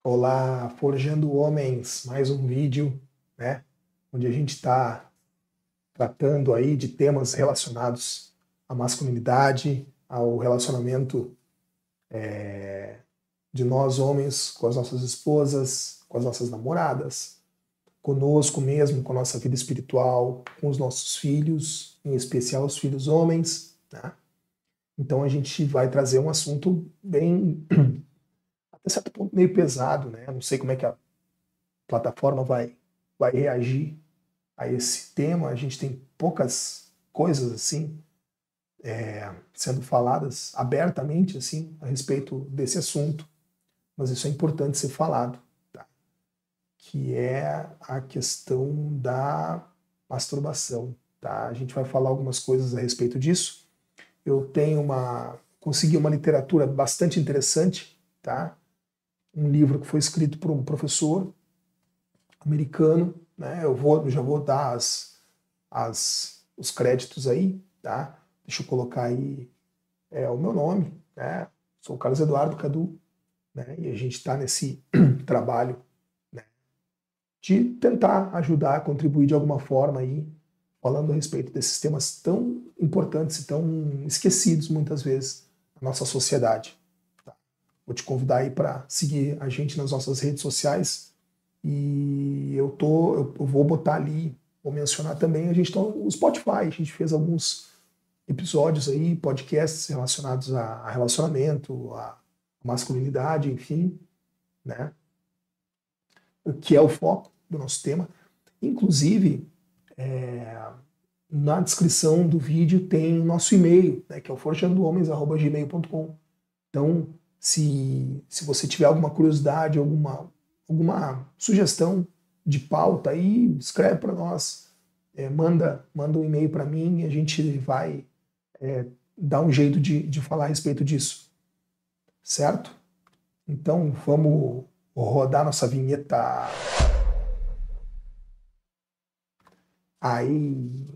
Olá, Forjando Homens, mais um vídeo, né? Onde a gente está tratando aí de temas relacionados à masculinidade, ao relacionamento de nós homens com as nossas esposas, com as nossas namoradas, conosco mesmo, com a nossa vida espiritual, com os nossos filhos, em especial os filhos homens, né? Então a gente vai trazer um assunto bem, até certo ponto, meio pesado, né? Não sei como é que a plataforma vai reagir a esse tema. A gente tem poucas coisas assim sendo faladas abertamente assim a respeito desse assunto, mas isso é importante ser falado, tá? Que é a questão da masturbação, tá? A gente vai falar algumas coisas a respeito disso. Eu consegui uma literatura bastante interessante, tá? Um livro que foi escrito por um professor americano, né? Já vou dar os créditos aí, tá? Deixa eu colocar aí o meu nome, né? Sou o Carlos Eduardo Cadu, né? E a gente está nesse trabalho, né, de tentar ajudar, contribuir de alguma forma aí, falando a respeito desses temas tão importantes e tão esquecidos muitas vezes na nossa sociedade. Tá? Vou te convidar aí para seguir a gente nas nossas redes sociais e eu vou botar ali, vou mencionar também, a gente tá no Spotify, a gente fez alguns episódios aí, podcasts relacionados a relacionamento, a masculinidade, enfim, né? O que é o foco do nosso tema. Inclusive, na descrição do vídeo tem o nosso e-mail, né, que é o forjandoohomens@gmail.com. Então, se você tiver alguma curiosidade, alguma sugestão de pauta aí, escreve para nós, manda um e-mail para mim e a gente vai dar um jeito de falar a respeito disso, certo? Então vamos rodar nossa vinheta. Aí,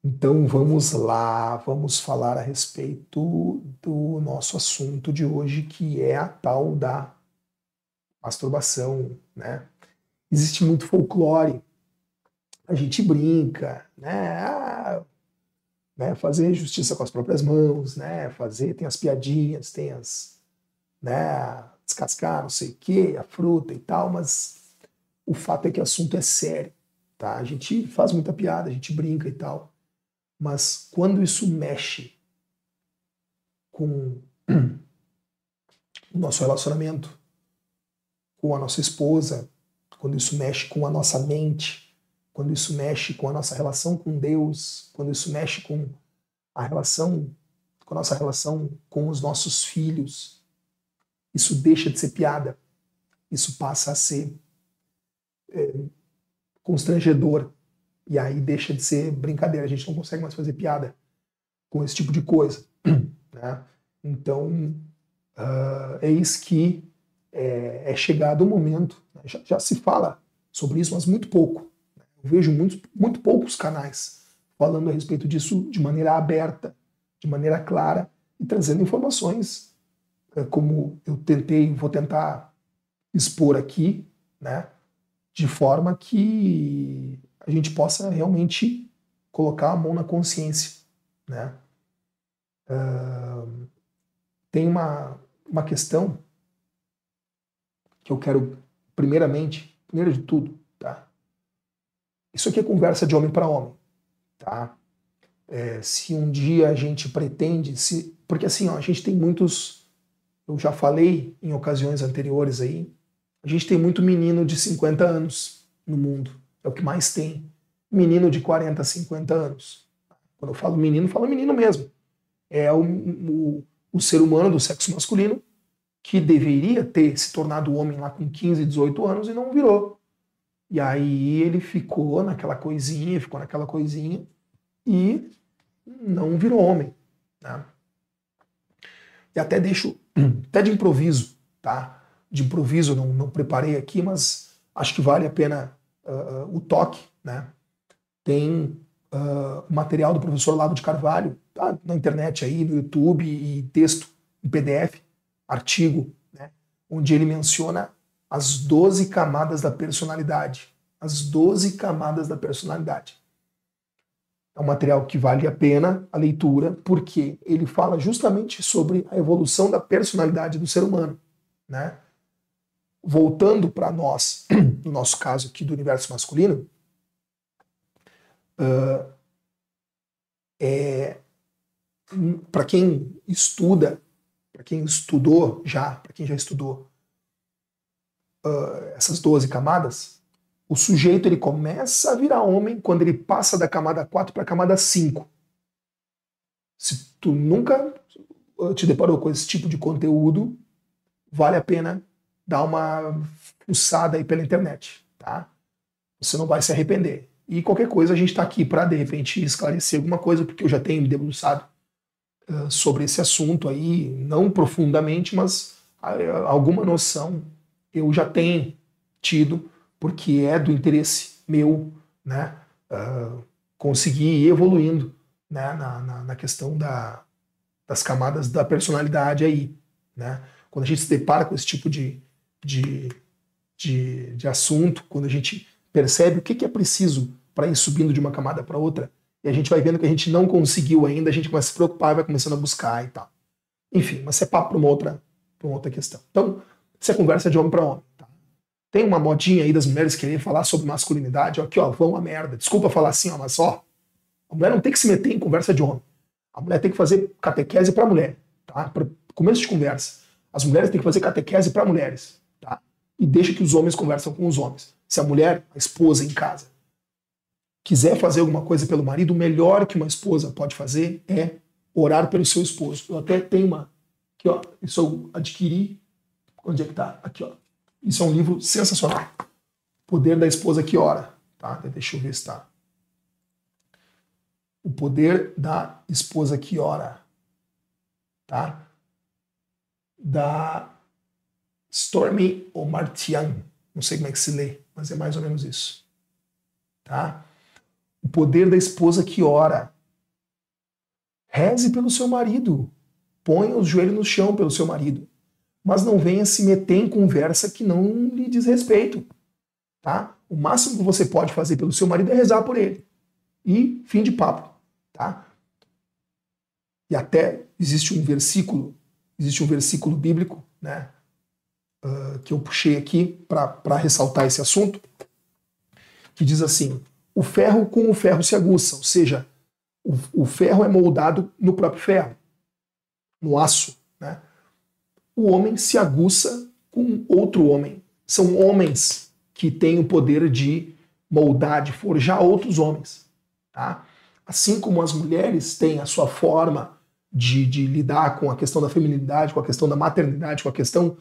então vamos lá, vamos falar a respeito do nosso assunto de hoje, que é a tal da masturbação, né? Existe muito folclore, a gente brinca, né? Né? Fazer justiça com as próprias mãos, né? Tem as piadinhas, né? Descascar, não sei o que, a fruta e tal, mas o fato é que o assunto é sério, tá? A gente faz muita piada, a gente brinca e tal, mas quando isso mexe com o nosso relacionamento, com a nossa esposa, quando isso mexe com a nossa mente, quando isso mexe com a nossa relação com Deus, quando isso mexe com a nossa relação com os nossos filhos, isso deixa de ser piada, isso passa a ser constrangedor, e aí deixa de ser brincadeira, a gente não consegue mais fazer piada com esse tipo de coisa, né? Então, eis que é chegado o momento, né? Já se fala sobre isso, mas muito pouco. Né? Eu vejo muito poucos canais falando a respeito disso de maneira aberta, de maneira clara, e trazendo informações como vou tentar expor aqui, né? De forma que a gente possa realmente colocar a mão na consciência, né? Tem uma questão que eu quero, primeiro de tudo, tá? Isso aqui é conversa de homem para homem, tá? Se um dia a gente pretende, porque assim, ó, a gente tem muitos, eu já falei em ocasiões anteriores aí, a gente tem muito menino de 50 anos no mundo, é o que mais tem. Menino de 40, 50 anos. Quando eu falo menino mesmo. É o ser humano do sexo masculino que deveria ter se tornado homem lá com 15, 18 anos e não virou. E aí ele ficou naquela coisinha e não virou homem. Né? E até de improviso, tá? De improviso, não preparei aqui, mas acho que vale a pena o toque, né? Tem material do professor Olavo de Carvalho, tá? Na internet aí, no YouTube, e texto em PDF, artigo, né? onde ele menciona as 12 camadas da personalidade. As 12 camadas da personalidade. É um material que vale a pena a leitura, porque ele fala justamente sobre a evolução da personalidade do ser humano, né? Voltando para nós, no nosso caso aqui do universo masculino, para quem estuda, para quem estudou já, para quem já estudou essas 12 camadas, o sujeito ele começa a virar homem quando ele passa da camada 4 para a camada 5. Se tu nunca te deparou com esse tipo de conteúdo, vale a pena dar uma fuçada aí pela internet, tá? Você não vai se arrepender. E qualquer coisa a gente está aqui para, de repente, esclarecer alguma coisa, porque eu já tenho me debruçado sobre esse assunto aí, não profundamente, mas alguma noção eu já tenho tido, porque é do interesse meu, né, conseguir ir evoluindo, né, na questão das camadas da personalidade aí, né? Quando a gente se depara com esse tipo de assunto, quando a gente percebe o que é preciso para ir subindo de uma camada para outra, e a gente vai vendo que a gente não conseguiu ainda, a gente começa a se preocupar e vai começando a buscar e tal. Enfim, mas isso é papo para uma outra questão. Então, isso é conversa de homem para homem. Tá? Tem uma modinha aí das mulheres querer falar sobre masculinidade, ó, aqui ó, vão a merda. Desculpa falar assim, ó, mas ó, a mulher não tem que se meter em conversa de homem. A mulher tem que fazer catequese para mulher, tá? Para começo de conversa. As mulheres têm que fazer catequese para mulheres, tá? E deixa que os homens conversam com os homens. Se a mulher, a esposa em casa, quiser fazer alguma coisa pelo marido, o melhor que uma esposa pode fazer é orar pelo seu esposo. Eu até tenho uma, aqui ó, isso eu adquiri, onde é que tá? Aqui ó. Isso é um livro sensacional. Poder da Esposa que Ora, tá? Deixa eu ver se tá. O Poder da Esposa que Ora, tá? Da Stormy Omartian, não sei como é que se lê, mas é mais ou menos isso, tá? O poder da esposa que ora. Reze pelo seu marido, ponha os joelhos no chão pelo seu marido, mas não venha se meter em conversa que não lhe diz respeito, tá? O máximo que você pode fazer pelo seu marido é rezar por ele, e fim de papo, tá? E até existe um versículo bíblico, né, que eu puxei aqui para ressaltar esse assunto, que diz assim: o ferro com o ferro se aguça, ou seja, o ferro é moldado no próprio ferro, no aço, né? O homem se aguça com outro homem. São homens que têm o poder de moldar, de forjar outros homens, tá? Assim como as mulheres têm a sua forma de lidar com a questão da feminilidade, com a questão da maternidade, com a questão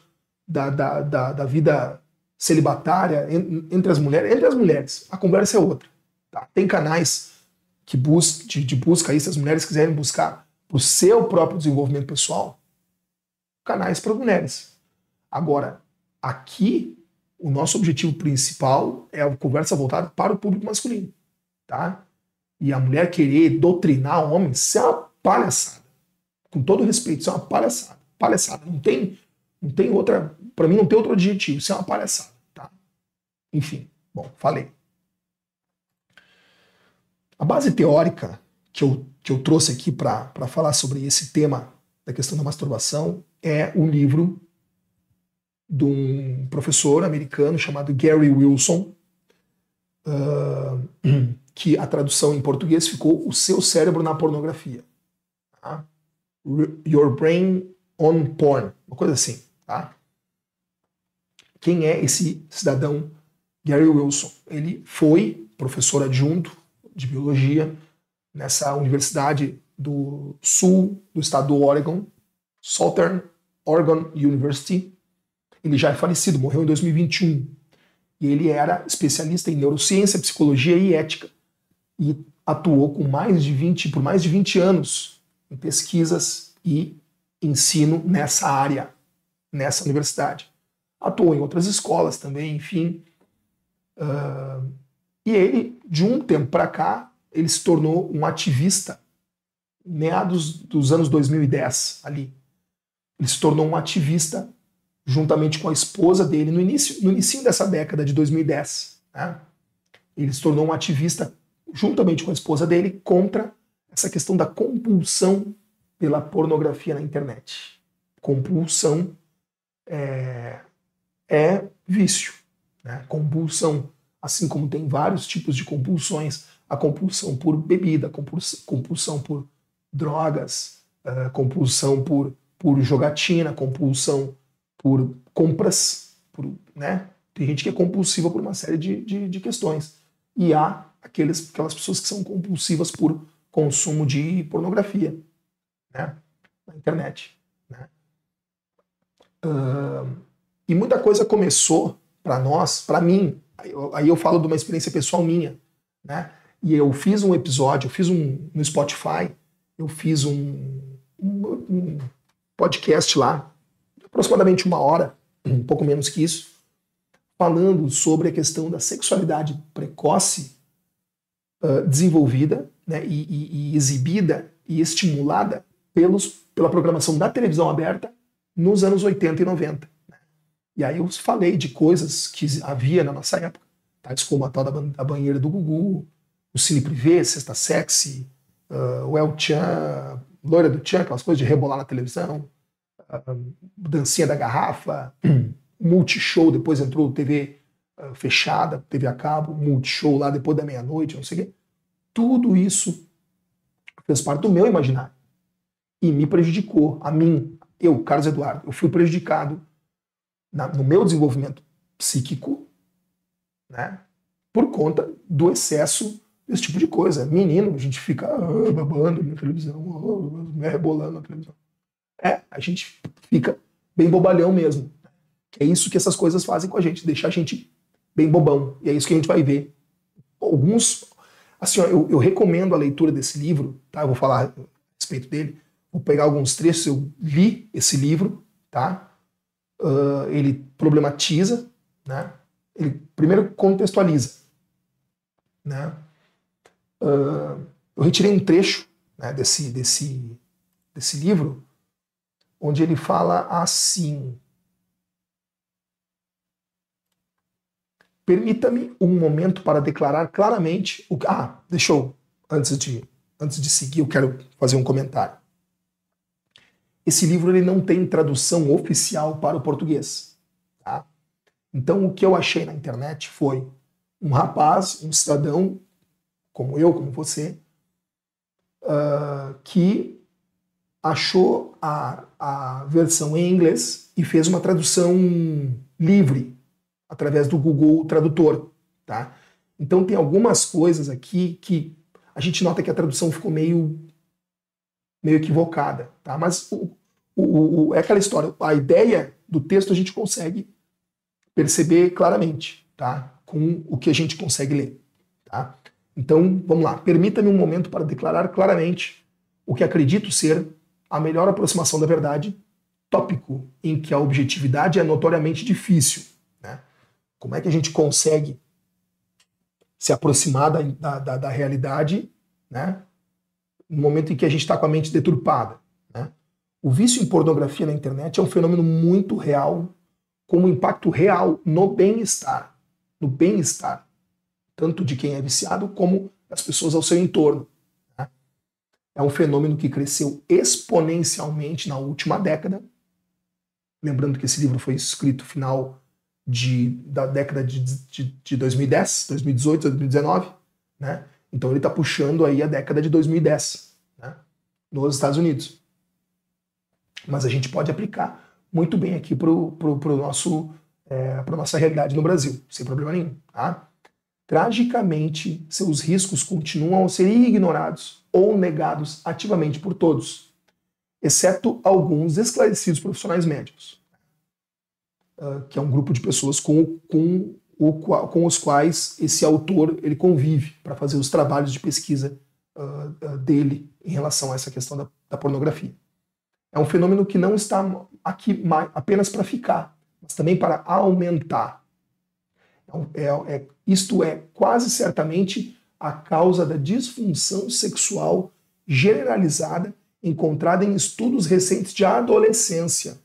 da vida celibatária entre as mulheres, a conversa é outra. Tá? Tem canais de busca aí, se as mulheres quiserem buscar para o seu próprio desenvolvimento pessoal, canais para mulheres. Agora, aqui, o nosso objetivo principal é a conversa voltada para o público masculino. Tá? E a mulher querer doutrinar homens, isso é uma palhaçada. Com todo respeito, isso é uma palhaçada. Palhaçada. Não tem outra. Para mim, não tem outro adjetivo. Isso é uma palhaçada. Tá? Enfim, bom, falei. A base teórica que eu trouxe aqui para falar sobre esse tema da questão da masturbação é um livro de um professor americano chamado Gary Wilson, que a tradução em português ficou O Seu Cérebro na Pornografia. Tá? Your Brain on Porn, uma coisa assim. Tá? Quem é esse cidadão Gary Wilson? Ele foi professor adjunto de biologia nessa universidade do sul do estado do Oregon, Southern Oregon University. Ele já é falecido, morreu em 2021. E ele era especialista em neurociência, psicologia e ética. E atuou por mais de 20 anos em pesquisas e ensino nessa área, nessa universidade. Atuou em outras escolas também, enfim. E ele, de um tempo para cá, ele se tornou um ativista, meados dos anos 2010, ali. Ele se tornou um ativista juntamente com a esposa dele, no início dessa década de 2010. Né? Ele se tornou um ativista, juntamente com a esposa dele, contra essa questão da compulsão pela pornografia na internet. Compulsão é vício. Né? Compulsão, assim como tem vários tipos de compulsões, a compulsão por bebida, compulsão por drogas, compulsão por jogatina, compulsão por compras, né? Tem gente que é compulsiva por uma série de questões. E há aquelas pessoas que são compulsivas por consumo de pornografia, né? Na internet. Né? E muita coisa começou para nós, para mim, aí eu falo de uma experiência pessoal minha, né? E eu fiz um episódio, no Spotify, eu fiz um podcast lá, aproximadamente 1 hora, um pouco menos que isso, falando sobre a questão da sexualidade precoce desenvolvida, né, e exibida e estimulada pela programação da televisão aberta nos anos 80 e 90. Né? E aí eu falei de coisas que havia na nossa época, tais como a tal da banheira do Gugu, o Cine Privé, Sexta Sexy, o El Chan, Loira do Chan, aquelas coisas de rebolar na televisão, dancinha da garrafa, Multishow, depois entrou TV fechada, TV a cabo, Multishow lá depois da meia-noite, não sei o quê. Tudo isso fez parte do meu imaginário e me prejudicou, a mim, eu, Carlos Eduardo, eu fui prejudicado no meu desenvolvimento psíquico, né, por conta do excesso desse tipo de coisa. Menino, a gente fica babando na televisão, rebolando na televisão. A gente fica bem bobalhão mesmo. É isso que essas coisas fazem com a gente, deixar a gente bem bobão. E é isso que a gente vai ver. Alguns... Assim, ó, eu recomendo a leitura desse livro, tá? Eu vou falar a respeito dele. Vou pegar alguns trechos, eu li esse livro, tá? Ele problematiza, né? Ele primeiro contextualiza, né? Eu retirei um trecho, né, desse livro, onde ele fala assim: permita-me um momento para declarar claramente o que... deixa eu, antes de seguir, eu quero fazer um comentário. Esse livro ele não tem tradução oficial para o português. Tá? Então o que eu achei na internet foi um rapaz, um cidadão, como eu, como você, que achou a versão em inglês e fez uma tradução livre, através do Google Tradutor. Tá? Então tem algumas coisas aqui que a gente nota que a tradução ficou meio equivocada. Tá? Mas é aquela história, a ideia do texto a gente consegue perceber claramente, tá? Com o que a gente consegue ler. Tá? Então, vamos lá. Permita-me um momento para declarar claramente o que acredito ser a melhor aproximação da verdade, tópico em que a objetividade é notoriamente difícil. Né? Como é que a gente consegue se aproximar da realidade, né? No momento em que a gente está com a mente deturpada? Né? O vício em pornografia na internet é um fenômeno muito real, com um impacto real no bem-estar. No bem-estar. Tanto de quem é viciado, como das pessoas ao seu entorno. Né? É um fenômeno que cresceu exponencialmente na última década. Lembrando que esse livro foi escrito no final da década de 2010, 2018, 2019. Né? Então ele está puxando aí a década de 2010, né? Nos Estados Unidos. Mas a gente pode aplicar muito bem aqui para a nossa realidade no Brasil, sem problema nenhum. Tá? Tragicamente, seus riscos continuam a ser ignorados ou negados ativamente por todos, exceto alguns esclarecidos profissionais médicos, que é um grupo de pessoas com os quais esse autor ele convive para fazer os trabalhos de pesquisa dele em relação a essa questão da pornografia. É um fenômeno que não está aqui apenas para ficar, mas também para aumentar. Isto é quase certamente a causa da disfunção sexual generalizada encontrada em estudos recentes de adolescência.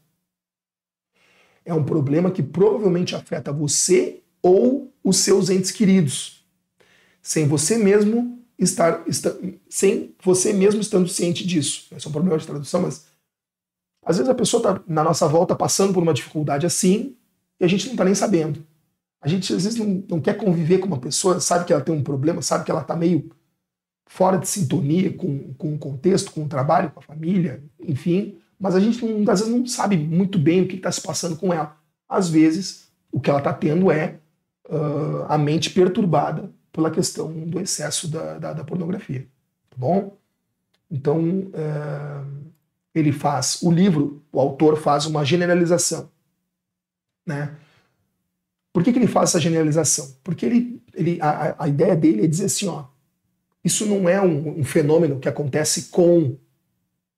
é um problema que provavelmente afeta você ou os seus entes queridos, sem você mesmo estando ciente disso. Esse é um problema de tradução, mas às vezes a pessoa está na nossa volta passando por uma dificuldade assim e a gente não está nem sabendo. A gente às vezes não quer conviver com uma pessoa, sabe que ela tem um problema, sabe que ela está meio fora de sintonia com o contexto, com o trabalho, com a família, enfim, mas a gente às vezes não sabe muito bem o que está se passando com ela. Às vezes o que ela está tendo é a mente perturbada pela questão do excesso da pornografia. Tá bom? Então, o autor faz uma generalização. Né? Por que ele faz essa generalização? Porque a ideia dele é dizer assim, ó, isso não é um fenômeno que acontece com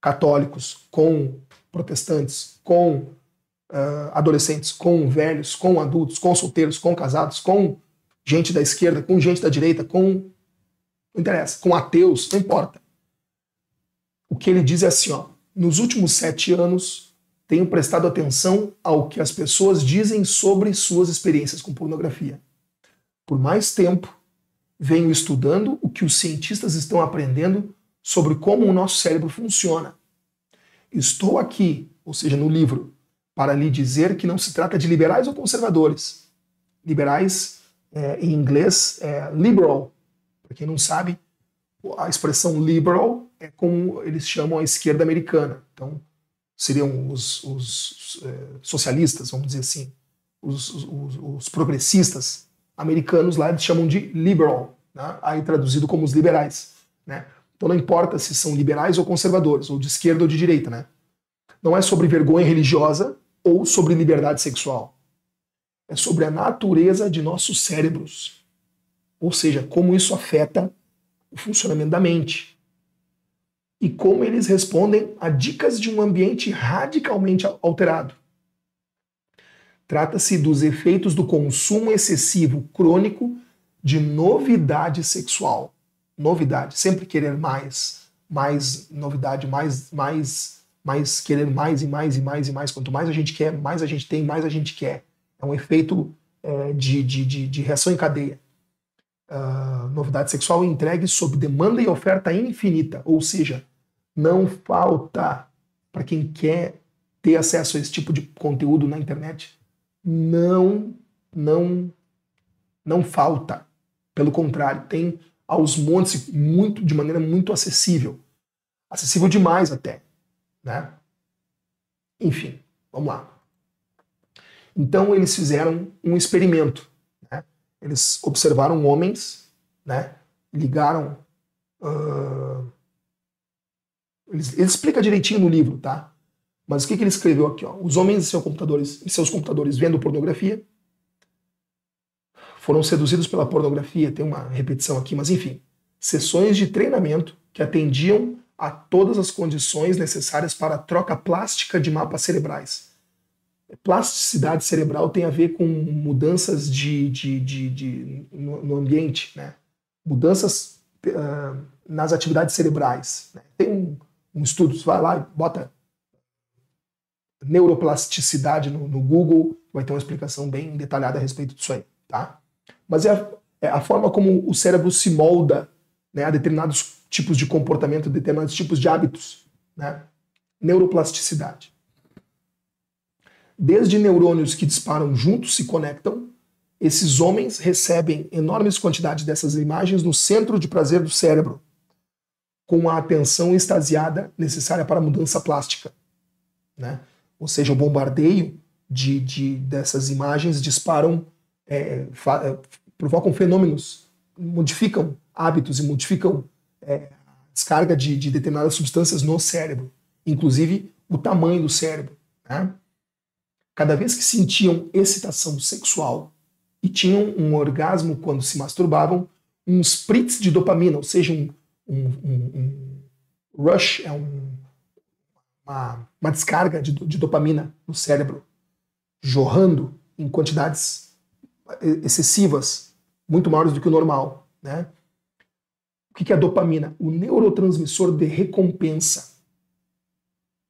católicos, com protestantes, com adolescentes, com velhos, com adultos, com solteiros, com casados, com gente da esquerda, com gente da direita, não interessa, com ateus, não importa. O que ele diz é assim, ó, nos últimos 7 anos tenho prestado atenção ao que as pessoas dizem sobre suas experiências com pornografia. Por mais tempo, venho estudando o que os cientistas estão aprendendo sobre como o nosso cérebro funciona. Estou aqui, ou seja, no livro, para lhe dizer que não se trata de liberais ou conservadores. Liberais, em inglês, é liberal. Para quem não sabe, a expressão liberal é como eles chamam a esquerda americana. Então, seriam os socialistas, vamos dizer assim, os progressistas americanos lá, eles chamam de liberal, né? Aí traduzido como os liberais. Né? Então não importa se são liberais ou conservadores, ou de esquerda ou de direita. Né? Não é sobre vergonha religiosa ou sobre liberdade sexual. É sobre a natureza de nossos cérebros. Ou seja, como isso afeta o funcionamento da mente. E como eles respondem a dicas de um ambiente radicalmente alterado. Trata-se dos efeitos do consumo excessivo crônico de novidade sexual. Novidade, sempre querer mais novidade, mais querer mais e mais e mais e mais. Quanto mais a gente quer, mais a gente tem, mais a gente quer. É um efeito de reação em cadeia. Novidade sexual entregue sob demanda e oferta infinita, ou seja, não falta para quem quer ter acesso a esse tipo de conteúdo na internet. Não falta. Pelo contrário, tem aos montes, de maneira muito acessível. Acessível demais até. Né? Enfim, vamos lá. Então eles fizeram um experimento. Né? Eles observaram homens, né? Ligaram... Ele explica direitinho no livro, tá? Mas o que ele escreveu aqui? Ó? Os homens em seus computadores vendo pornografia foram seduzidos pela pornografia, tem uma repetição aqui, mas enfim. Sessões de treinamento que atendiam a todas as condições necessárias para a troca plástica de mapas cerebrais. Plasticidade cerebral tem a ver com mudanças no ambiente, né? Mudanças nas atividades cerebrais. Né? Tem um estudo, você vai lá e bota neuroplasticidade no Google, vai ter uma explicação bem detalhada a respeito disso aí. Tá? Mas é a forma como o cérebro se molda, né, a determinados tipos de comportamento, determinados tipos de hábitos. Né? Neuroplasticidade. Desde neurônios que disparam juntos se conectam, esses homens recebem enormes quantidades dessas imagens no centro de prazer do cérebro, com a atenção extasiada necessária para a mudança plástica. Né? Ou seja, o bombardeio dessas imagens disparam, provocam fenômenos, modificam hábitos e modificam descarga de determinadas substâncias no cérebro, inclusive o tamanho do cérebro. Né? Cada vez que sentiam excitação sexual e tinham um orgasmo quando se masturbavam, um spritz de dopamina, ou seja, um rush, uma descarga de dopamina no cérebro, jorrando em quantidades excessivas, muito maiores do que o normal. Né? O que é a dopamina? O neurotransmissor de recompensa.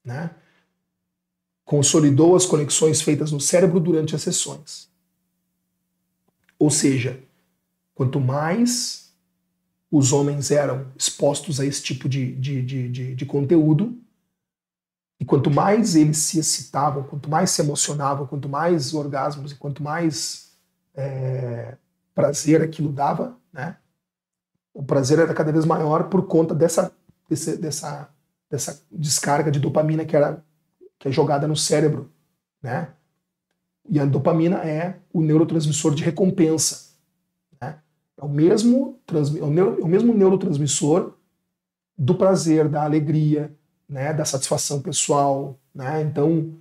Né? consolidou as conexões feitas no cérebro durante as sessões. Ou seja, quanto mais os homens eram expostos a esse tipo de conteúdo, e quanto mais eles se excitavam, quanto mais se emocionavam, quanto mais orgasmos e quanto mais prazer aquilo dava, né? O prazer era cada vez maior por conta dessa descarga de dopamina que é jogada no cérebro, né? E a dopamina é o neurotransmissor de recompensa, né? É o mesmo neurotransmissor do prazer, da alegria, né? Da satisfação pessoal, né? Então,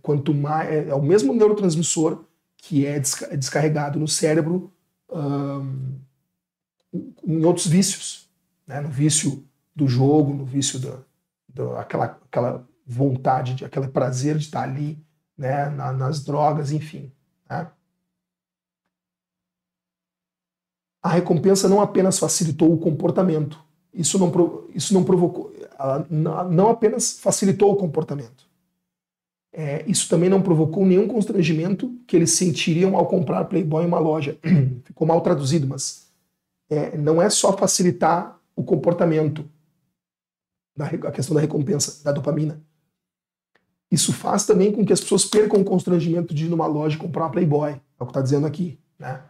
quanto mais é o mesmo neurotransmissor que é descarregado no cérebro em outros vícios, né? No vício do jogo, no vício aquela vontade, aquele prazer de estar ali, né? Nas drogas, enfim, né? A recompensa não apenas facilitou o comportamento, isso não provocou, não apenas facilitou o comportamento, isso também não provocou nenhum constrangimento que eles sentiriam ao comprar Playboy em uma loja. Ficou mal traduzido, mas não é só facilitar o comportamento, a questão da recompensa, da dopamina. Isso faz também com que as pessoas percam o constrangimento de ir numa loja e comprar uma Playboy. É o que está dizendo aqui, né?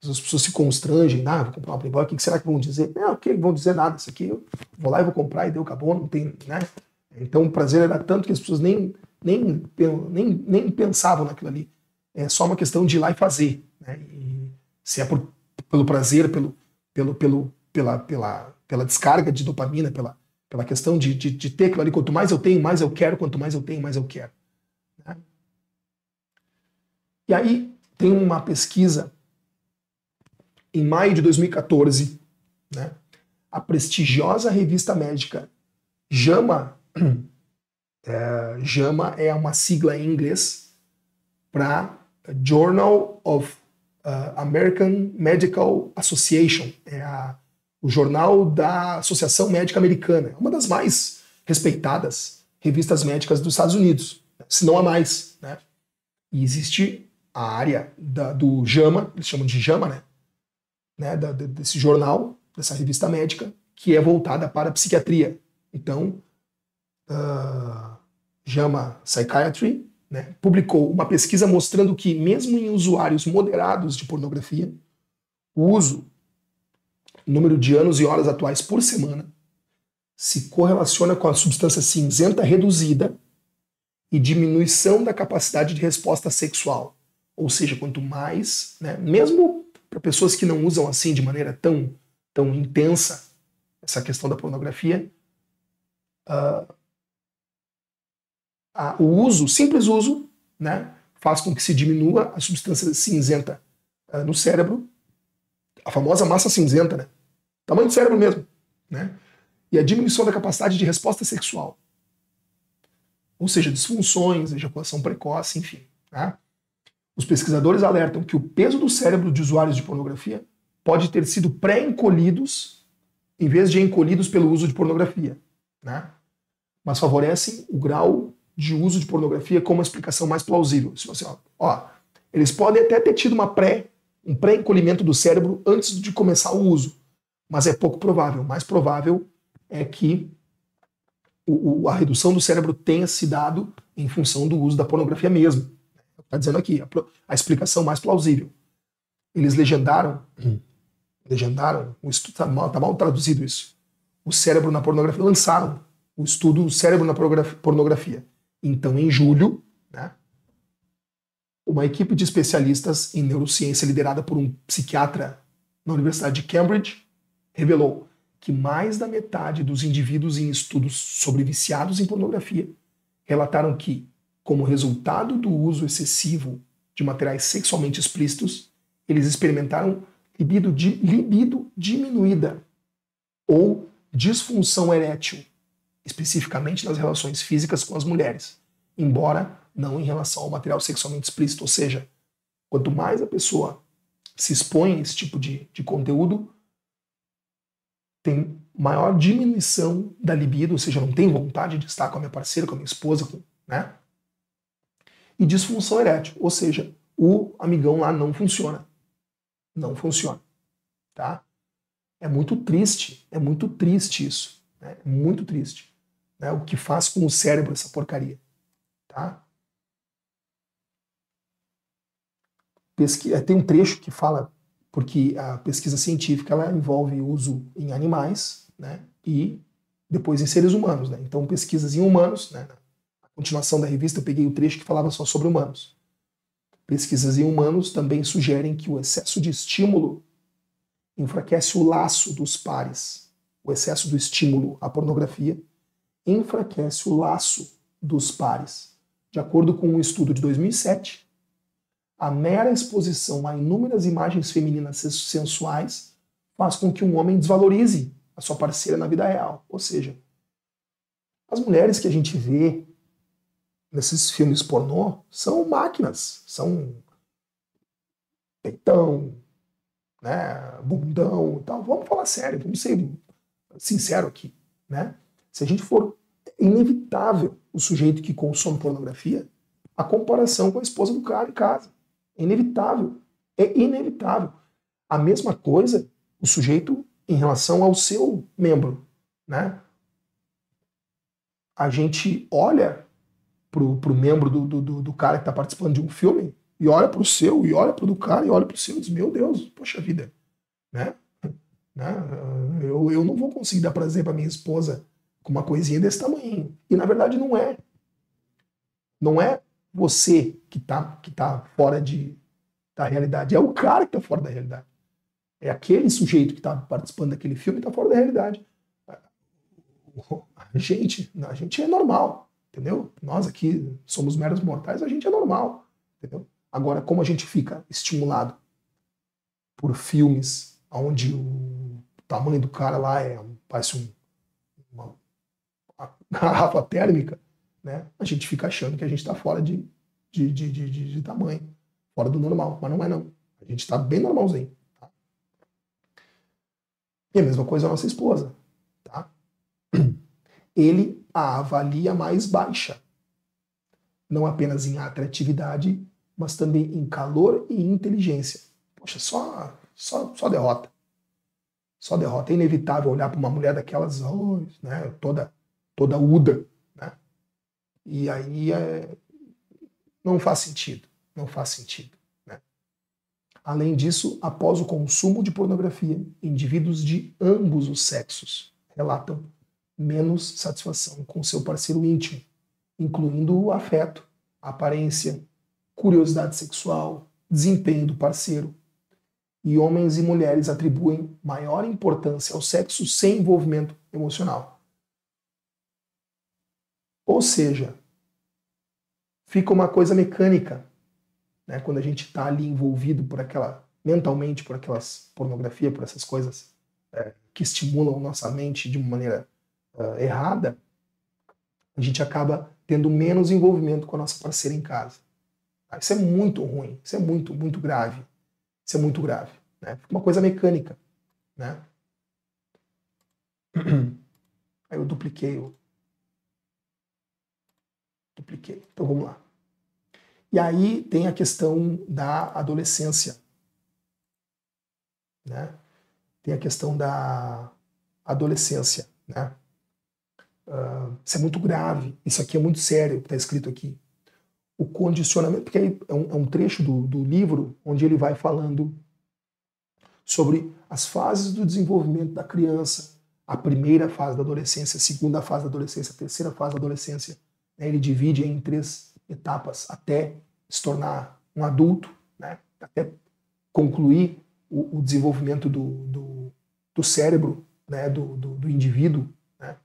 As pessoas se constrangem, vou comprar uma Playboy, o que será que vão dizer? Não, o que vão dizer nada, isso aqui eu vou lá e vou comprar e deu, acabou, não tem, né? Então o prazer era tanto que as pessoas nem pensavam naquilo ali. É só uma questão de ir lá e fazer, né? E se é pelo prazer, pela descarga de dopamina, pela questão de ter aquilo ali, quanto mais eu tenho, mais eu quero, quanto mais eu tenho, mais eu quero, né? E aí tem uma pesquisa em maio de 2014, né? A prestigiosa revista médica JAMA, JAMA é uma sigla em inglês para Journal of American Medical Association, o jornal da Associação Médica Americana, uma das mais respeitadas revistas médicas dos Estados Unidos, se não a mais, né? E existe a área do JAMA, eles chamam de JAMA, né, desse jornal, dessa revista médica, que é voltada para a psiquiatria. Então, JAMA Psychiatry, né, publicou uma pesquisa mostrando que, mesmo em usuários moderados de pornografia, o número de anos e horas atuais por semana se correlaciona com a substância cinzenta reduzida e diminuição da capacidade de resposta sexual. Ou seja, quanto mais, né, mesmo para pessoas que não usam assim de maneira tão intensa essa questão da pornografia, o simples uso, né, faz com que se diminua a substância cinzenta no cérebro, a famosa massa cinzenta, né, tamanho do cérebro mesmo, né, e a diminuição da capacidade de resposta sexual. Ou seja, disfunções, ejaculação precoce, enfim, né? Os pesquisadores alertam que o peso do cérebro de usuários de pornografia pode ter sido pré-encolhidos em vez de encolhidos pelo uso de pornografia, né? Mas favorecem o grau de uso de pornografia como uma explicação mais plausível. Se você, eles podem até ter tido um pré-encolhimento do cérebro antes de começar o uso, mas é pouco provável. O mais provável é que a redução do cérebro tenha se dado em função do uso da pornografia mesmo. Está dizendo aqui, a explicação mais plausível. Eles legendaram, o estudo, tá mal traduzido isso, o cérebro na pornografia, lançaram o estudo O Cérebro na Pornografia. Então, em julho, né, uma equipe de especialistas em neurociência liderada por um psiquiatra na Universidade de Cambridge revelou que mais da metade dos indivíduos em estudos sobre viciados em pornografia relataram que, como resultado do uso excessivo de materiais sexualmente explícitos, eles experimentaram libido diminuída ou disfunção erétil, especificamente nas relações físicas com as mulheres, embora não em relação ao material sexualmente explícito. Ou seja, quanto mais a pessoa se expõe a esse tipo de conteúdo, tem maior diminuição da libido, ou seja, não tem vontade de estar com a minha parceira, com a minha esposa, né? e disfunção erétil, ou seja, o amigão lá não funciona. Não funciona, tá? É muito triste isso, né? É muito triste, né? O que faz com o cérebro essa porcaria, tá? Tem um trecho que fala, porque a pesquisa científica ela envolve uso em animais, né? E depois em seres humanos, né? Então pesquisas em humanos, né? Na continuação da revista eu peguei o trecho que falava só sobre humanos. Pesquisas em humanos também sugerem que o excesso de estímulo enfraquece o laço dos pares. O excesso do estímulo à pornografia enfraquece o laço dos pares. De acordo com um estudo de 2007, a mera exposição a inúmeras imagens femininas sensuais faz com que um homem desvalorize a sua parceira na vida real. Ou seja, as mulheres que a gente vê nesses filmes pornô são máquinas, são peitão, né, bundão e tal. Vamos falar sério, vamos ser sincero aqui, né? Se a gente for, é inevitável o sujeito que consome pornografia a comparação com a esposa do cara em casa. É inevitável. É inevitável. A mesma coisa o sujeito em relação ao seu membro, né? A gente olha pro membro do cara que está participando de um filme e olha pro seu, e olha pro do cara, e olha pro seu e diz, meu Deus, poxa vida, né? Né? Eu não vou conseguir dar prazer para minha esposa com uma coisinha desse tamanho. E na verdade não é. Não é você que tá fora da realidade. É o cara que tá fora da realidade. É aquele sujeito que tá participando daquele filme que tá fora da realidade. A gente é normal, entendeu? Nós aqui somos meros mortais, a gente é normal, entendeu? Agora, como a gente fica estimulado por filmes onde o tamanho do cara lá parece uma garrafa térmica, né? A gente fica achando que a gente está fora de tamanho, fora do normal, mas não é não. A gente está bem normalzinho. Tá? E a mesma coisa a nossa esposa. Tá? Ele a avalia mais baixa, não apenas em atratividade, mas também em calor e inteligência. Poxa, só derrota. Só derrota. É inevitável olhar para uma mulher daquelas, né, toda uda, né? E aí não faz sentido. Não faz sentido. Né? Além disso, após o consumo de pornografia, indivíduos de ambos os sexos relatam menos satisfação com seu parceiro íntimo, incluindo o afeto, a aparência, curiosidade sexual, desempenho do parceiro. E homens e mulheres atribuem maior importância ao sexo sem envolvimento emocional. Ou seja, fica uma coisa mecânica, né? Quando a gente está ali envolvido mentalmente por aquelas pornografia, por essas coisas que estimulam nossa mente de uma maneira errada, a gente acaba tendo menos envolvimento com a nossa parceira em casa. Isso é muito ruim, isso é muito, muito grave. Isso é muito grave. Né? Fica uma coisa mecânica. Né? Aí eu dupliquei. Então vamos lá. E aí tem a questão da adolescência. Né? Tem a questão da adolescência. Né? Isso é muito grave. Isso aqui é muito sério, o que está escrito aqui. O condicionamento, porque aí é um trecho do livro onde ele vai falando sobre as fases do desenvolvimento da criança, a primeira fase da adolescência, a segunda fase da adolescência, a terceira fase da adolescência. Né? Ele divide em 3 etapas até se tornar um adulto, né? Até concluir o desenvolvimento do cérebro, né? do indivíduo. Né?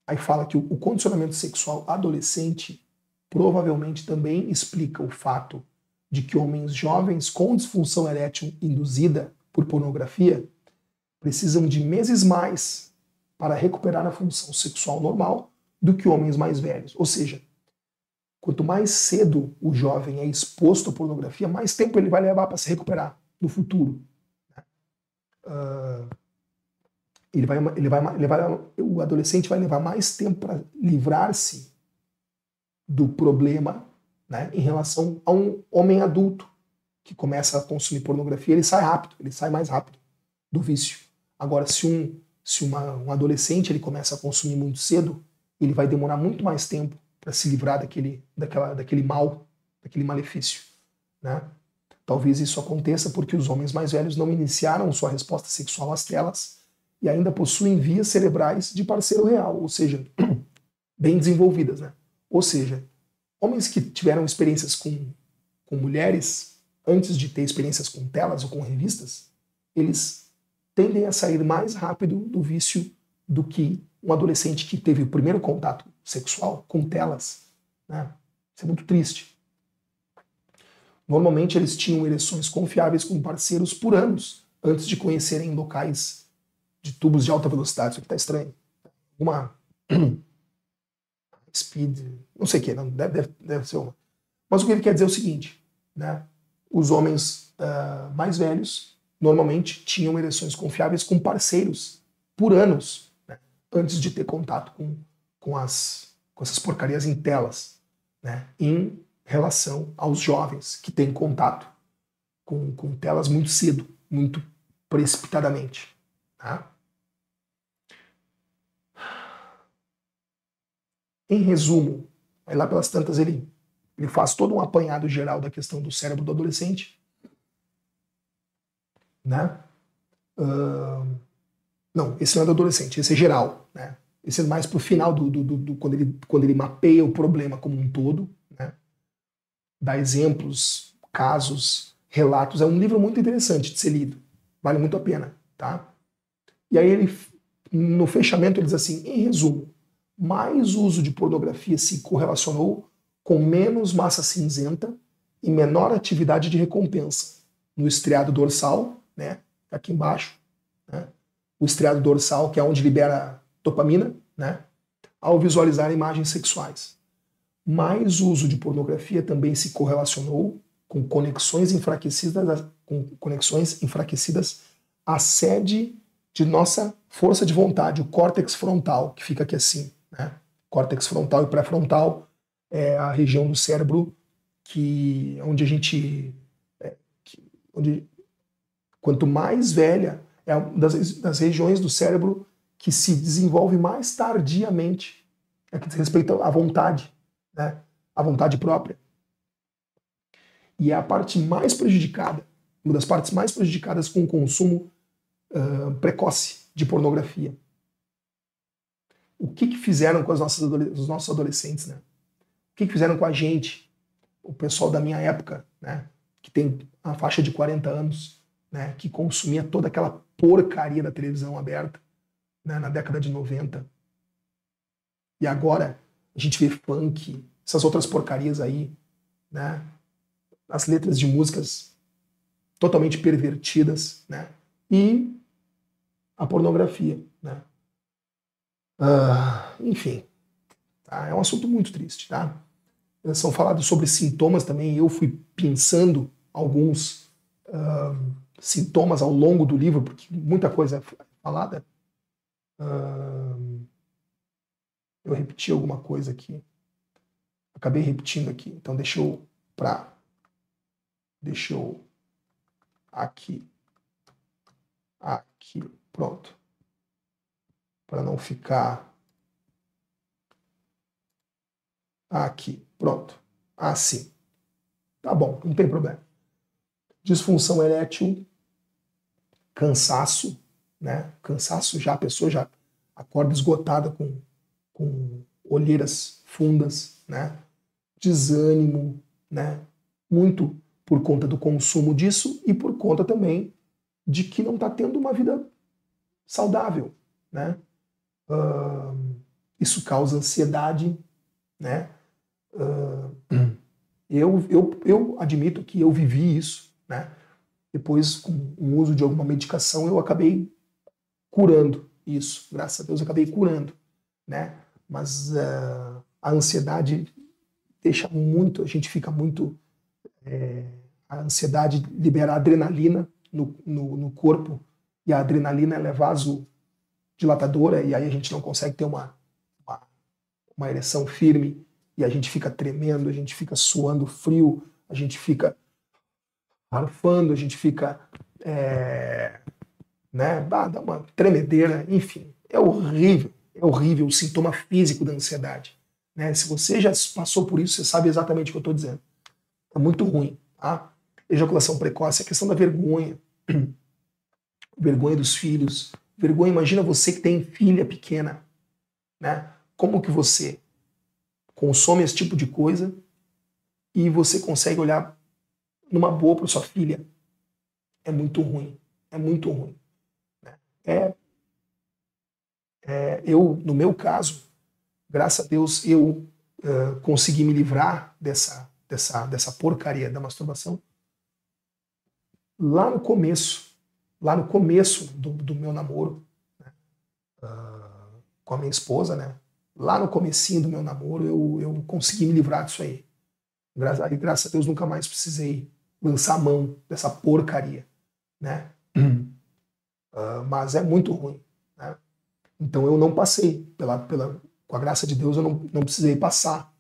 Aí fala que o condicionamento sexual adolescente provavelmente também explica o fato de que homens jovens com disfunção erétil induzida por pornografia precisam de meses mais para recuperar a função sexual normal do que homens mais velhos. Ou seja, quanto mais cedo o jovem é exposto à pornografia, mais tempo ele vai levar para se recuperar no futuro. O adolescente vai levar mais tempo para livrar-se do problema, né, em relação a um homem adulto que começa a consumir pornografia. Ele sai rápido, ele sai mais rápido do vício. Agora, se um adolescente ele começa a consumir muito cedo, ele vai demorar muito mais tempo para se livrar daquele mal, daquele malefício, né? Talvez isso aconteça porque os homens mais velhos não iniciaram sua resposta sexual às telas e ainda possuem vias cerebrais de parceiro real, ou seja, bem desenvolvidas, né? Ou seja, homens que tiveram experiências com mulheres antes de ter experiências com telas ou com revistas, eles tendem a sair mais rápido do vício do que um adolescente que teve o primeiro contato sexual com telas, né? Isso é muito triste. Normalmente eles tinham ereções confiáveis com parceiros por anos antes de conhecerem locais de tubos de alta velocidade. Isso aqui tá estranho. Uma speed, não sei o que, não, deve ser uma. Mas o que ele quer dizer é o seguinte, né? Os homens mais velhos normalmente tinham ereções confiáveis com parceiros por anos, né? Antes de ter contato com essas porcarias em telas, né? Em relação aos jovens que têm contato com telas muito cedo, muito precipitadamente. Tá? Em resumo, aí lá pelas tantas ele faz todo um apanhado geral da questão do cérebro do adolescente. Né? Não, esse não é do adolescente, esse é geral. Né? Esse é mais pro final quando ele mapeia o problema como um todo. Né? Dá exemplos, casos, relatos. É um livro muito interessante de ser lido. Vale muito a pena. Tá? E aí ele, no fechamento, ele diz assim, em resumo, mais uso de pornografia se correlacionou com menos massa cinzenta e menor atividade de recompensa no estriado dorsal, né, aqui embaixo, né, o estriado dorsal, que é onde libera dopamina, né, ao visualizar imagens sexuais. Mais uso de pornografia também se correlacionou com conexões enfraquecidas à sede de nossa força de vontade, o córtex frontal, que fica aqui assim. Né? Córtex frontal e pré-frontal é a região do cérebro onde a gente... quanto mais velha, é uma das regiões do cérebro que se desenvolve mais tardiamente, é que diz respeito à vontade, né? À vontade própria. E é a parte mais prejudicada, uma das partes mais prejudicadas com o consumo precoce de pornografia. O que fizeram com os nossos adolescentes, né? O que fizeram com a gente, o pessoal da minha época, né? Que tem a faixa de 40 anos, né? Que consumia toda aquela porcaria da televisão aberta, né? Na década de 90. E agora a gente vê funk, essas outras porcarias aí, né? As letras de músicas totalmente pervertidas, né? E a pornografia, né? Enfim, tá? É um assunto muito triste, tá? São falados sobre sintomas também, eu fui pensando alguns sintomas ao longo do livro, porque muita coisa é falada. Eu repeti alguma coisa aqui. Acabei repetindo aqui, então deixa eu aqui, pronto. Para não ficar aqui, pronto. Assim. Tá bom, não tem problema. Disfunção erétil, cansaço, né? Cansaço já, a pessoa já acorda esgotada com olheiras fundas, né? Desânimo, né? Muito por conta do consumo disso e por conta também de que não está tendo uma vida saudável, né? Isso causa ansiedade, né? Eu admito que eu vivi isso, né? Depois, com o uso de alguma medicação, eu acabei curando isso. Graças a Deus, eu acabei curando, né? Mas a ansiedade deixa muito, a gente fica muito... a ansiedade libera adrenalina no corpo, e a adrenalina ela é vasodilatadora, e aí a gente não consegue ter uma ereção firme e a gente fica tremendo, a gente fica suando frio, a gente fica arfando, a gente fica, né, dá uma tremedeira, enfim, é horrível o sintoma físico da ansiedade. Né? Se você já passou por isso, você sabe exatamente o que eu estou dizendo. É muito ruim. Tá? Ejaculação precoce, a questão da vergonha, vergonha dos filhos, vergonha, imagina você que tem filha pequena, né? Como que você consome esse tipo de coisa e você consegue olhar numa boa para sua filha? É muito ruim, é muito ruim. Né? Eu, no meu caso, graças a Deus, eu consegui me livrar dessa porcaria da masturbação lá no começo do meu namoro, né? Com a minha esposa, né? Lá no comecinho do meu namoro, eu consegui me livrar disso aí. Graças a Deus, nunca mais precisei lançar a mão dessa porcaria, né? Mas é muito ruim, né? Então eu não passei, com a graça de Deus, eu não precisei passar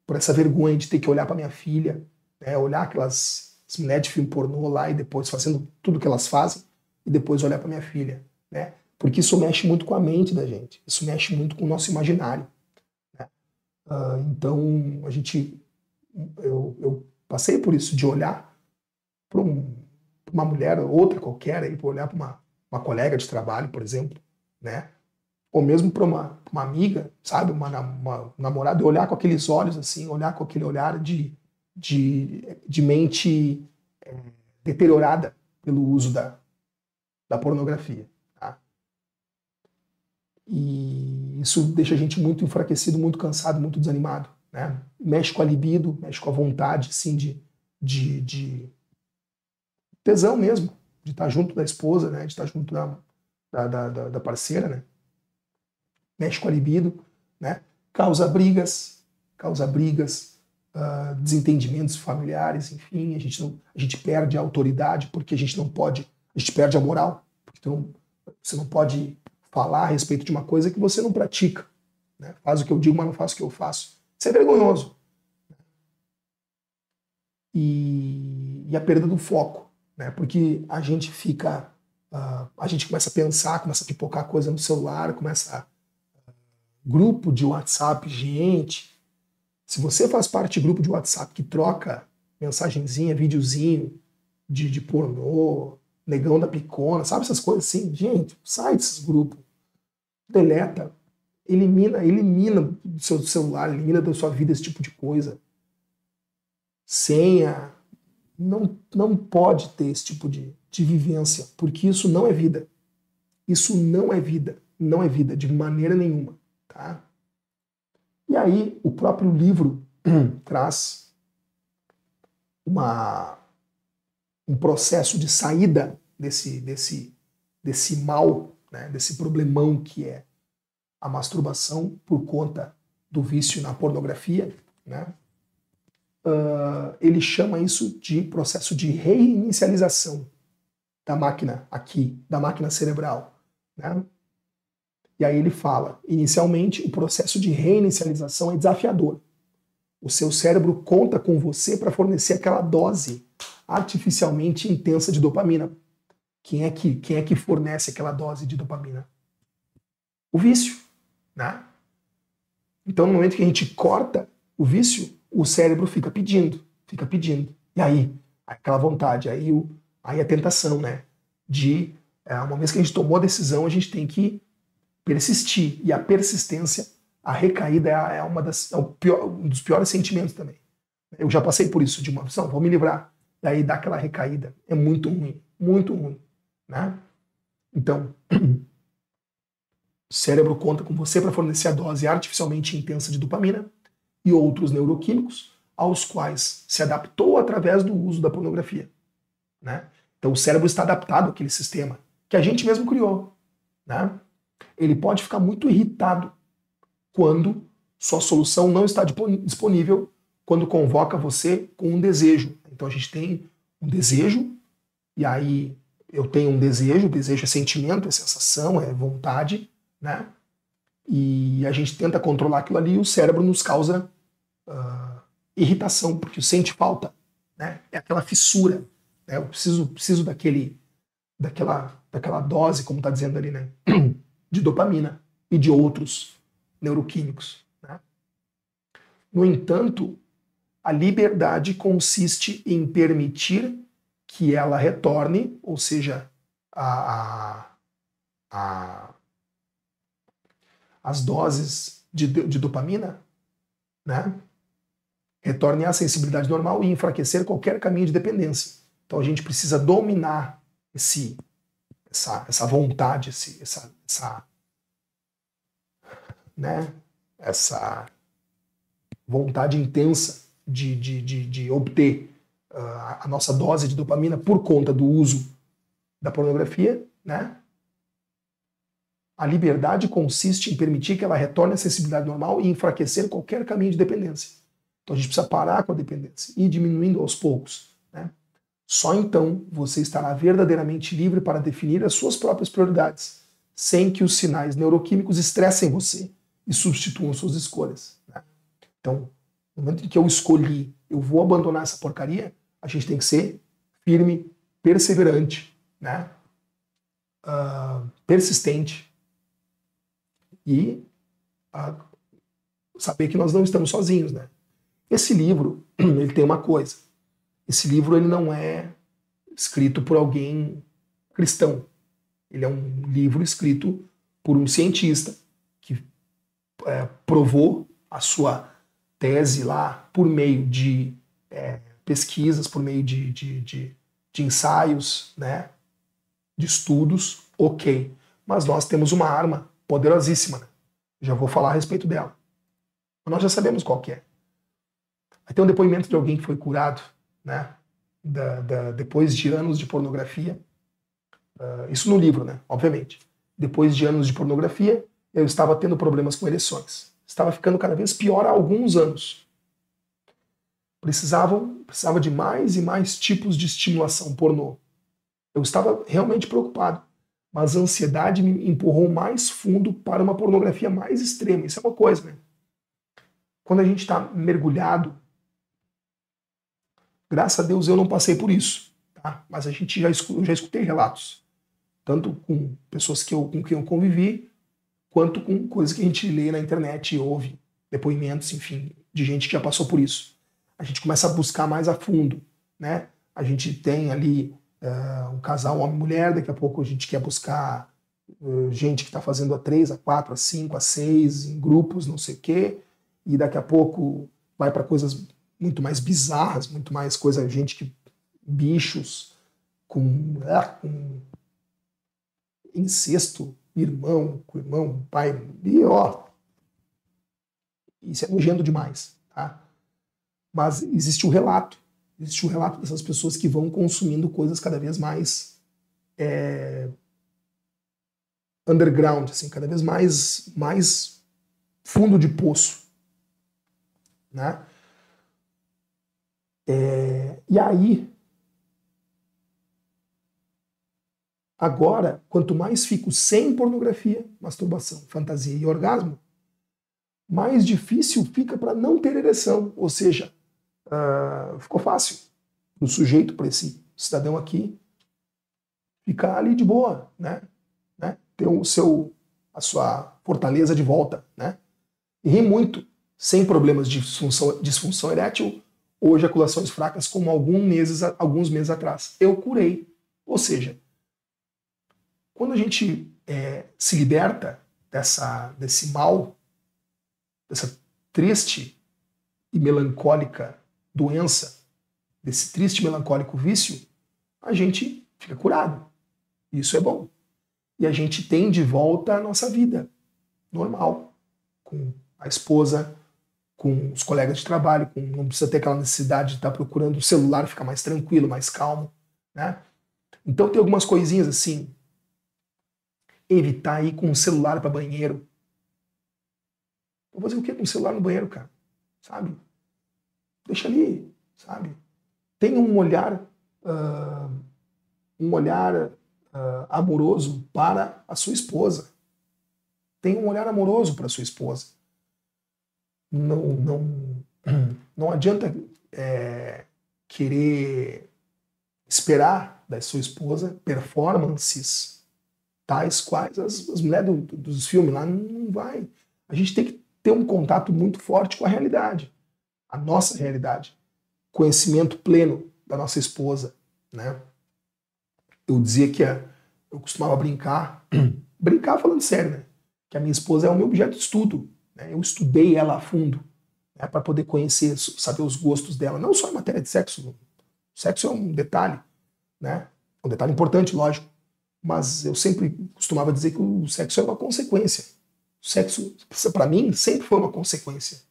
por essa vergonha de ter que olhar para minha filha, né? Olhar aquelas mulheres de filme pornô lá e depois fazendo tudo que elas fazem e depois olhar para minha filha, né? Porque isso mexe muito com a mente da gente, isso mexe muito com o nosso imaginário, né? Então eu passei por isso, de olhar para uma mulher, outra qualquer, aí, para olhar para uma colega de trabalho, por exemplo, né? Ou mesmo para uma amiga, sabe? Uma namorada, e olhar com aqueles olhos assim, olhar com aquele olhar de mente deteriorada pelo uso da pornografia. Tá? E isso deixa a gente muito enfraquecido, muito cansado, muito desanimado. Né? Mexe com a libido, mexe com a vontade assim, de tesão mesmo, de estar junto da esposa, né? De estar junto da parceira. Né? Mexe com a libido, né? Causa brigas, desentendimentos familiares, enfim, a gente perde a autoridade porque a gente perde a moral, porque você não pode falar a respeito de uma coisa que você não pratica, né? Faz o que eu digo, mas não faz o que eu faço. Isso é vergonhoso. E a perda do foco, né? Porque a gente começa a pensar, começa a pipocar coisa no celular, grupo de WhatsApp, gente. Se você faz parte de grupo de WhatsApp que troca mensagenzinha, videozinho de pornô, negão da picona, sabe essas coisas assim? Gente, sai desses grupos. Deleta. Elimina do seu celular, elimina da sua vida esse tipo de coisa. Senha. Não pode ter esse tipo de vivência, porque isso não é vida. Isso não é vida. Não é vida, de maneira nenhuma. Tá? E aí, o próprio livro traz um processo de saída desse mal, né, desse problemão que é a masturbação por conta do vício na pornografia. Né? Ele chama isso de processo de reinicialização da máquina cerebral. Né? E aí ele fala, inicialmente, o processo de reinicialização é desafiador. O seu cérebro conta com você para fornecer aquela dose artificialmente intensa de dopamina. Quem é que fornece aquela dose de dopamina? O vício. Né? Então, no momento que a gente corta o vício, o cérebro fica pedindo. E aí, aquela vontade, aí a tentação, né? Uma vez que a gente tomou a decisão, a gente tem que persistir. E a persistência, a recaída é um dos piores sentimentos também. Eu já passei por isso, de uma opção, vou me livrar. E aí dá aquela recaída. É muito ruim, muito ruim. Né? Então, o cérebro conta com você para fornecer a dose artificialmente intensa de dopamina e outros neuroquímicos aos quais se adaptou através do uso da pornografia. Né? Então o cérebro está adaptado àquele sistema que a gente mesmo criou. Né? Ele pode ficar muito irritado quando sua solução não está disponível, quando convoca você com um desejo. Então a gente tem um desejo, e aí eu tenho um desejo, o desejo é sentimento, é sensação, é vontade, né? e a gente tenta controlar aquilo ali e o cérebro nos causa irritação, porque sente falta, né? É aquela fissura, né? Eu preciso daquela dose, como está dizendo ali, né? De dopamina e de outros neuroquímicos, né? No entanto, a liberdade consiste em permitir que ela retorne, ou seja, as doses de dopamina, né? Retornem à sensibilidade normal e enfraquecer qualquer caminho de dependência. Então a gente precisa dominar essa vontade, né? Essa vontade intensa de obter a nossa dose de dopamina por conta do uso da pornografia, né? A liberdade consiste em permitir que ela retorne à sensibilidade normal e enfraquecer qualquer caminho de dependência. Então a gente precisa parar com a dependência e ir diminuindo aos poucos, né? Só então você estará verdadeiramente livre para definir as suas próprias prioridades, sem que os sinais neuroquímicos estressem você e substituam suas escolhas, né? Então, no momento em que eu escolhi, eu vou abandonar essa porcaria, a gente tem que ser firme, perseverante, né? Persistente e saber que nós não estamos sozinhos, né? Esse livro, ele tem uma coisa. Esse livro ele não é escrito por alguém cristão. Ele é um livro escrito por um cientista que provou a sua tese lá por meio de pesquisas, por meio de ensaios, né? De estudos, ok. Mas nós temos uma arma poderosíssima, né? Já vou falar a respeito dela. Nós já sabemos qual que é. Aí tem um depoimento de alguém que foi curado, né? Depois de anos de pornografia. Isso no livro, né? Obviamente. Depois de anos de pornografia, eu estava tendo problemas com ereções. Estava ficando cada vez pior há alguns anos. Precisava de mais e mais tipos de estimulação pornô. Eu estava realmente preocupado, mas a ansiedade me empurrou mais fundo para uma pornografia mais extrema. Isso é uma coisa, né? Quando a gente está mergulhado, graças a Deus eu não passei por isso, tá? Mas eu já escutei relatos, tanto com pessoas com quem eu convivi, quanto com coisas que a gente lê na internet e ouve, depoimentos, enfim, de gente que já passou por isso. A gente começa a buscar mais a fundo, né? A gente tem ali um casal, homem e mulher, daqui a pouco a gente quer buscar gente que está fazendo a 3, a 4, a 5, a 6, em grupos, não sei o quê, e daqui a pouco vai para coisas muito mais bizarras, muito mais coisa, bichos com incesto, irmão, com irmão, pai, e ó, isso é nojento demais, tá? Mas existe o relato dessas pessoas que vão consumindo coisas cada vez mais underground, assim, cada vez mais fundo de poço, né? E aí, agora, quanto mais fico sem pornografia, masturbação, fantasia e orgasmo, mais difícil fica para não ter ereção. Ou seja, ficou fácil para o sujeito, para esse cidadão aqui, ficar ali de boa, né? Ter a sua fortaleza de volta, né? E ri muito, sem problemas de disfunção erétil ou ejaculações fracas, como alguns meses atrás. Eu curei. Ou seja, quando a gente se liberta desse mal, dessa triste e melancólica doença, desse triste e melancólico vício, a gente fica curado. Isso é bom. E a gente tem de volta a nossa vida normal, com a esposa, com os colegas de trabalho, não precisa ter aquela necessidade de estar procurando o celular, ficar mais tranquilo, mais calmo, né? Então tem algumas coisinhas assim, evitar ir com o celular para banheiro. Vou fazer o que com o celular no banheiro, cara? Sabe? Deixa ali, sabe? Tenha um olhar amoroso para a sua esposa. Tenha um olhar amoroso para sua esposa. Não adianta querer esperar da sua esposa performances tais quais as mulheres dos filmes lá. Não vai. A gente tem que ter um contato muito forte com a realidade, a nossa realidade, conhecimento pleno da nossa esposa, né? Eu dizia que eu costumava brincar falando sério, né? Que a minha esposa é o meu objeto de estudo, né? Eu estudei ela a fundo, né, para poder conhecer, saber os gostos dela, não só em matéria de sexo. O sexo é um detalhe, né? Um detalhe importante, lógico, mas eu sempre costumava dizer que o sexo é uma consequência. O sexo, para mim, sempre foi uma consequência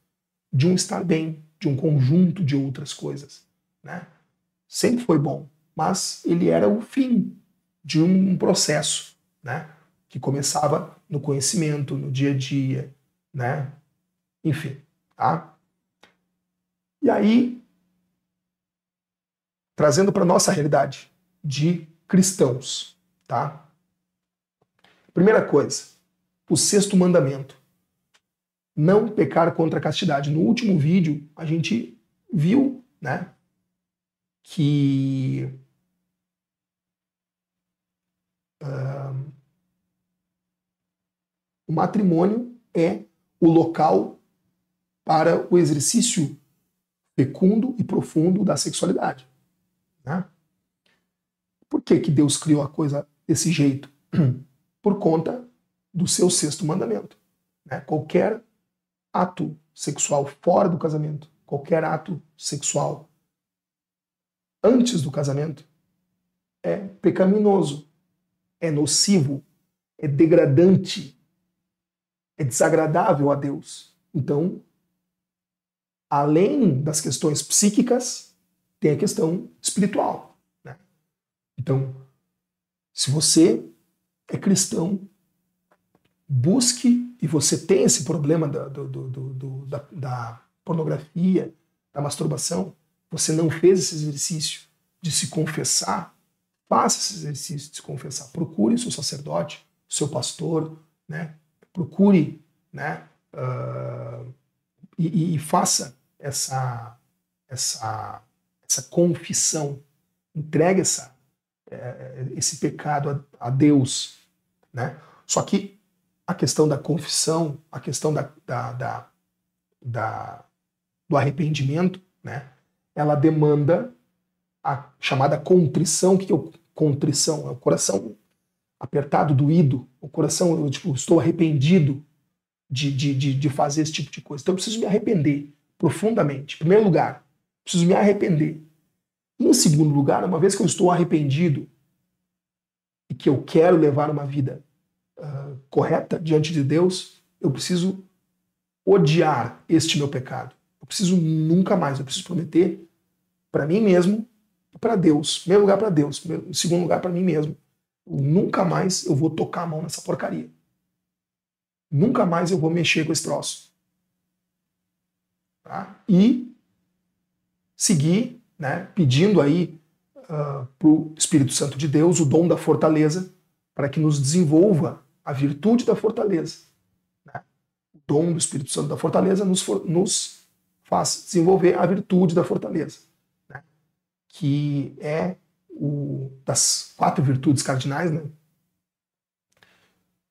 de um estar bem, de um conjunto de outras coisas, né? Sempre foi bom, mas ele era o fim de um processo, né? Que começava no conhecimento, no dia a dia, né? Enfim, tá? E aí, trazendo para nossa realidade de cristãos, tá? Primeira coisa, o sexto mandamento: não pecar contra a castidade. No último vídeo, a gente viu, né, que o matrimônio é o local para o exercício fecundo e profundo da sexualidade, né? Por que que Deus criou a coisa desse jeito? Por conta do seu sexto mandamento, né? Qualquer ato sexual fora do casamento, qualquer ato sexual antes do casamento é pecaminoso, é nocivo, é degradante, é desagradável a Deus. Então, além das questões psíquicas, tem a questão espiritual, né? Então, se você é cristão, busque, e você tem esse problema da pornografia, da masturbação, você não fez esse exercício de se confessar, faça esse exercício de se confessar. Procure o seu sacerdote, o seu pastor, né? Procure, né? E faça essa confissão. Entregue esse pecado a Deus, né? Só que a questão da confissão, a questão do arrependimento, né? Ela demanda a chamada contrição. O que é contrição? É o coração apertado, doído, o coração, eu tipo, estou arrependido de fazer esse tipo de coisa. Então eu preciso me arrepender profundamente. Em primeiro lugar, preciso me arrepender. E em segundo lugar, uma vez que eu estou arrependido e que eu quero levar uma vida correta diante de Deus, eu preciso odiar este meu pecado. Eu preciso nunca mais, eu preciso prometer para mim mesmo e para Deus. Em primeiro lugar para Deus, em segundo lugar para mim mesmo. Nunca mais eu vou tocar a mão nessa porcaria. Nunca mais eu vou mexer com esse troço. Tá? E seguir, né, pedindo aí para o Espírito Santo de Deus o dom da fortaleza para que nos desenvolva a virtude da fortaleza. Né? O dom do Espírito Santo da fortaleza nos faz desenvolver a virtude da fortaleza, né? Que é das 4 virtudes cardinais, né?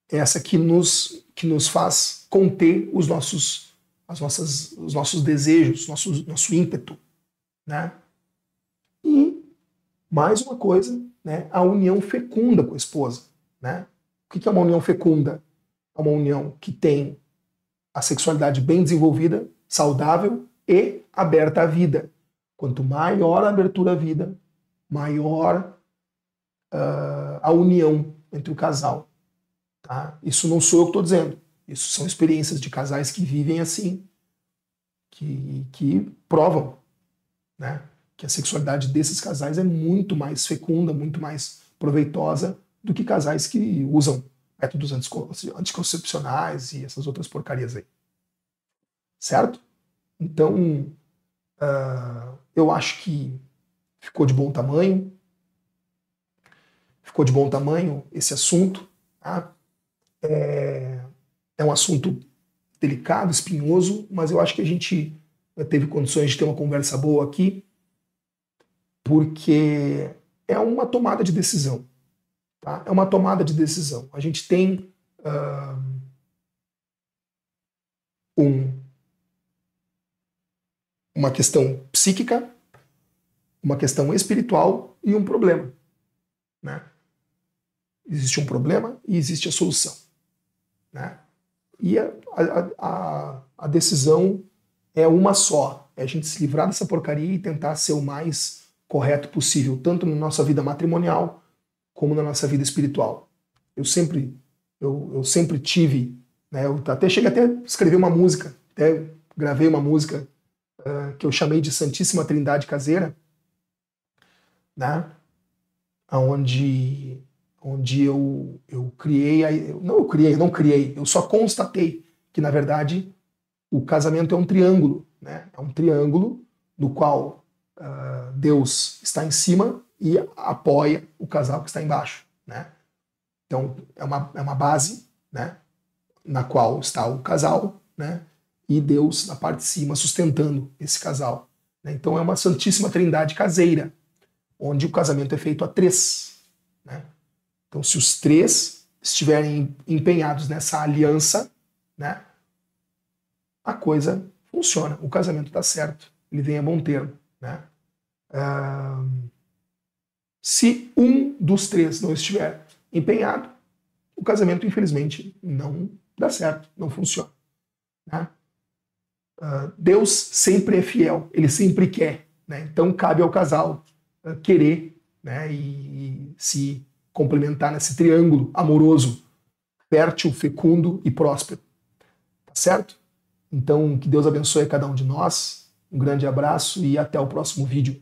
Essa que nos faz conter os nossos desejos, nosso ímpeto, né? E mais uma coisa, né? A união fecunda com a esposa, né? O que é uma união fecunda? É uma união que tem a sexualidade bem desenvolvida, saudável e aberta à vida. Quanto maior a abertura à vida, maior a união entre o casal. Tá? Isso não sou eu que estou dizendo. Isso são experiências de casais que vivem assim, que provam, né, que a sexualidade desses casais é muito mais fecunda, muito mais proveitosa do que casais que usam métodos anticoncepcionais e essas outras porcarias aí. Certo? Então, eu acho que ficou de bom tamanho. Ficou de bom tamanho esse assunto. Tá? É um assunto delicado, espinhoso, mas eu acho que a gente teve condições de ter uma conversa boa aqui, porque é uma tomada de decisão. Tá? É uma tomada de decisão. A gente tem uma questão psíquica, uma questão espiritual e um problema. Né? Existe um problema e existe a solução. Né? E a decisão é uma só. É a gente se livrar dessa porcaria e tentar ser o mais correto possível, tanto na nossa vida matrimonial como na nossa vida espiritual. Eu sempre tive, né, eu até cheguei até a escrever uma música, até gravei uma música que eu chamei de Santíssima Trindade Caseira, né, onde eu não criei, eu só constatei que, na verdade, o casamento é um triângulo, né? É um triângulo no qual Deus está em cima e apoia o casal que está embaixo, né? Então, é uma base, né, na qual está o casal, né, e Deus na parte de cima sustentando esse casal. Né? Então, é uma Santíssima Trindade caseira, onde o casamento é feito a três. Né? Então, se os três estiverem empenhados nessa aliança, né, a coisa funciona, o casamento está certo, ele vem a bom termo. Né? Se um dos três não estiver empenhado, o casamento, infelizmente, não dá certo, não funciona. Né? Deus sempre é fiel, ele sempre quer. Né? Então, cabe ao casal querer, né, e se complementar nesse triângulo amoroso, fértil, fecundo e próspero. Tá certo? Então, que Deus abençoe a cada um de nós. Um grande abraço e até o próximo vídeo.